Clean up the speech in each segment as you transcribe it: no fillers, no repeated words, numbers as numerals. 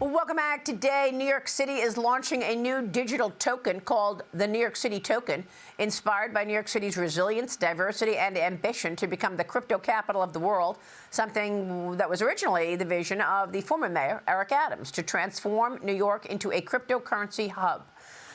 Welcome back. Today, New York City is launching a new digital token called the New York City Token, inspired by New York City's resilience, diversity, and ambition to become the crypto capital of the world, something that was originally the vision of the former mayor, Eric Adams, to transform New York into a cryptocurrency hub.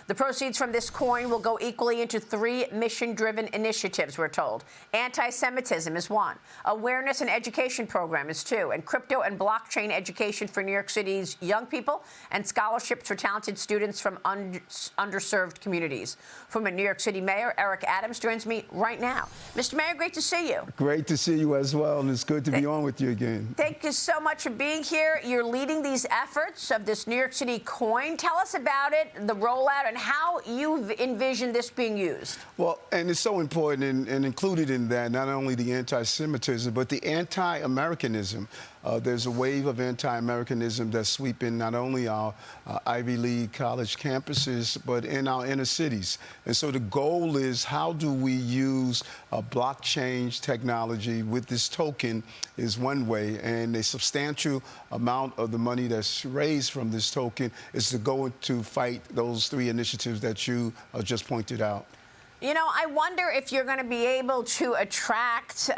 The proceeds from this coin will go equally into 3 mission-driven initiatives, we're told. Anti-Semitism is 1. Awareness and education program is 2. And crypto and blockchain education for New York City's young people and scholarships for talented students from underserved communities. Former New York City Mayor Eric Adams joins me right now. Mr. Mayor, great to see you. Great to see you as well, and it's good to be on with you again. Thank you so much for being here. You're leading these efforts of this New York City coin. Tell us about it, the rollout, and how you envision this being used. Well, and it's so important, and included in that, not only the anti-Semitism, but the anti-Americanism. There's a wave of anti-Americanism that's sweeping not only our Ivy League college campuses, but in our inner cities. And so the goal is, how do we use blockchain technology with this token is one way, and a substantial amount of the money that's raised from this token is to go to fight those 3 initiatives that you just pointed out. You know, I wonder if you're going to be able to attract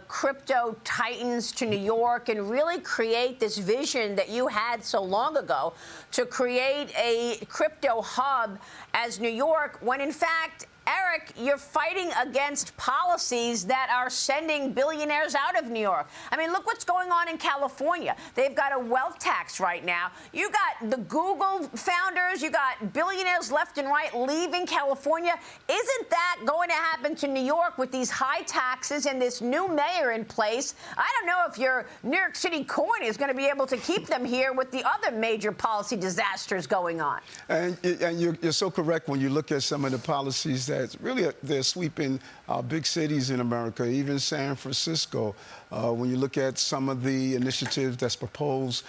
crypto titans to New York and really create this vision that you had so long ago to create a crypto hub as New York, when in fact, Eric, you're fighting against policies that are sending billionaires out of New York. I mean, look what's going on in California. They've got a wealth tax right now. You got the Google founders, you got billionaires left and right leaving California. Isn't that going to happen to New York with these high taxes and this new mayor in place? I don't know if your New York City coin is going to be able to keep them here with the other major policy disasters going on. And you're so correct when you look at some of the policies that really they're sweeping big cities in America, even San Francisco. When you look at some of the initiatives that's proposed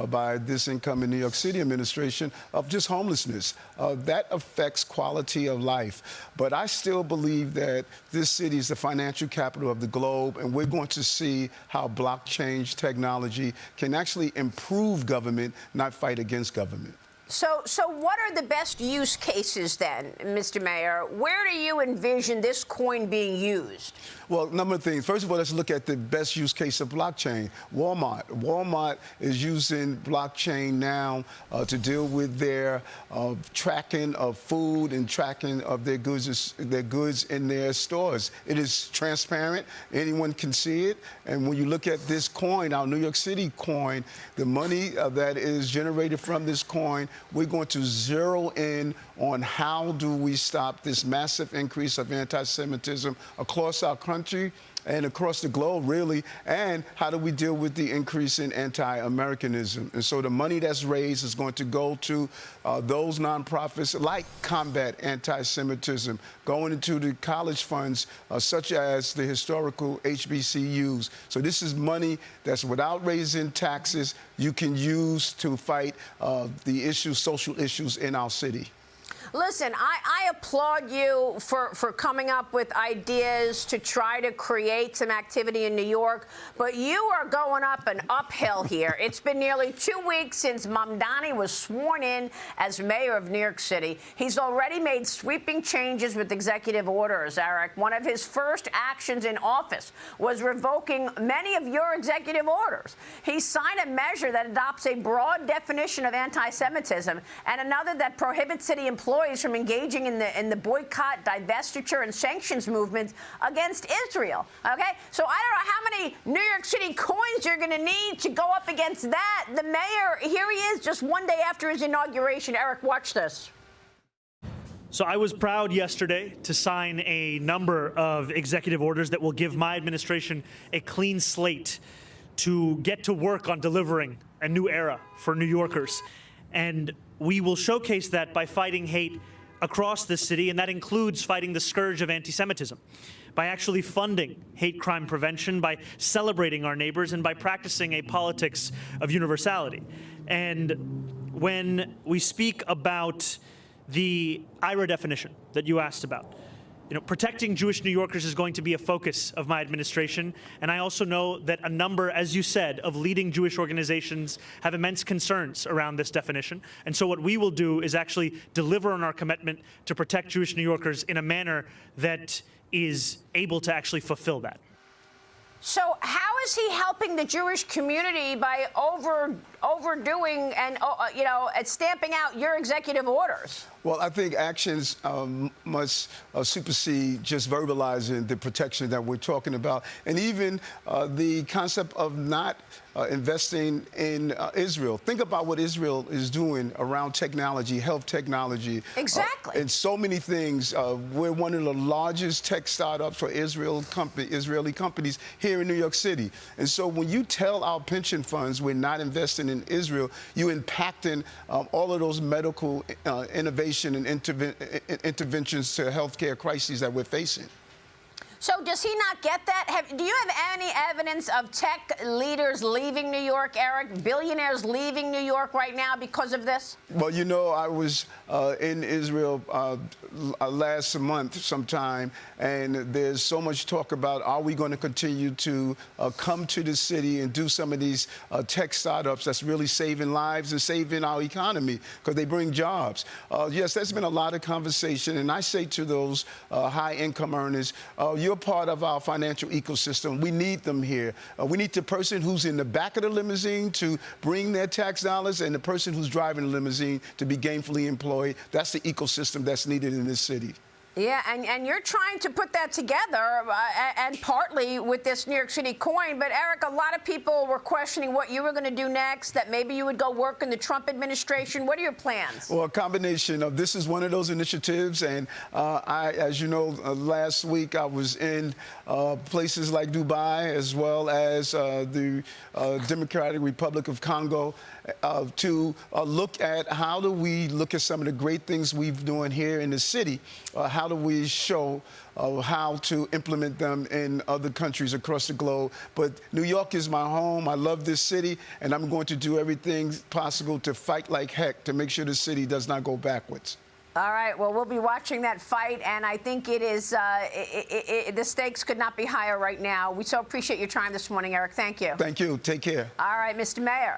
by this incoming New York City administration of just homelessness, that affects quality of life. But I still believe that this city is the financial capital of the globe, and we're going to see how blockchain technology can actually improve government, not fight against government. So what are the best use cases then, Mr. Mayor? Where do you envision this coin being used? Well, a number of things. First of all, let's look at the best use case of blockchain. Walmart is using blockchain now to deal with their tracking of food and tracking of their goods in their stores. It is transparent. Anyone can see it. And when you look at this coin, our New York City coin, the money that is generated from this coin, we're going to zero in on how do we stop this massive increase of anti-Semitism across our country and across the globe, really, and how do we deal with the increase in anti-Americanism. And so the money that's raised is going to go to those nonprofits like Combat Anti-Semitism, going into the college funds such as the historical HBCUs. So this is money that's, without raising taxes, you can use to fight the issues, social issues in our city. Listen, I applaud you for coming up with ideas to try to create some activity in New York, but you are going up an uphill here. It's been nearly 2 weeks since Mamdani was sworn in as mayor of New York City. He's already made sweeping changes with executive orders, Eric. One of his first actions in office was revoking many of your executive orders. He signed a measure that adopts a broad definition of anti-Semitism and another that prohibits city employees from engaging in the boycott, divestiture, and sanctions movements against Israel. Okay? So I don't know how many New York City coins you're going to need to go up against that. The mayor, here he is just one day after his inauguration. Eric, watch this. So I was proud yesterday to sign a number of executive orders that will give my administration a clean slate to get to work on delivering a new era for New Yorkers. And we will showcase that by fighting hate across the city, and that includes fighting the scourge of anti-Semitism, by actually funding hate crime prevention, by celebrating our neighbors, and by practicing a politics of universality. And when we speak about the IRA definition that you asked about, protecting Jewish New Yorkers is going to be a focus of my administration. And I also know that a number, as you said, of leading Jewish organizations have immense concerns around this definition. And so what we will do is actually deliver on our commitment to protect Jewish New Yorkers in a manner that is able to actually fulfill that. So how is he helping the Jewish community by overdoing and stamping out your executive orders? Well, I think actions must supersede just verbalizing the protection that we're talking about. And even the concept of not investing in Israel. Think about what Israel is doing around technology, health technology. Exactly. And so many things. We're one of the largest tech startups for Israeli companies here in New York City. And so when you tell our pension funds we're not investing in Israel, you're impacting all of those medical innovations and interventions to healthcare crises that we're facing. So does he not get that? Do you have any evidence of tech leaders leaving New York, Eric? Billionaires leaving New York right now because of this? Well, I was in Israel last month sometime, and there's so much talk about, are we going to continue to come to the city and do some of these tech startups that's really saving lives and saving our economy because they bring jobs. Yes, there's been a lot of conversation, and I say to those high-income earners, you're part of our financial ecosystem. We need them here. We need the person who's in the back of the limousine to bring their tax dollars and the person who's driving the limousine to be gainfully employed. That's the ecosystem that's needed in this city. Yeah, and you're trying to put that together, and partly with this New York City coin. But, Eric, a lot of people were questioning what you were going to do next, that maybe you would go work in the Trump administration. What are your plans? Well, a combination of this is one of those initiatives. And as you know, last week I was in places like Dubai as well as the Democratic Republic of Congo to look at how do we look at some of the great things we've doing here in the city. How do we show how to implement them in other countries across the globe? But New York is my home. I love this city, and I'm going to do everything possible to fight like heck to make sure the city does not go backwards. All right. Well, we'll be watching that fight, and I think it is the stakes could not be higher right now. We so appreciate your time this morning, Eric. Thank you. Thank you. Take care. All right, Mr. Mayor.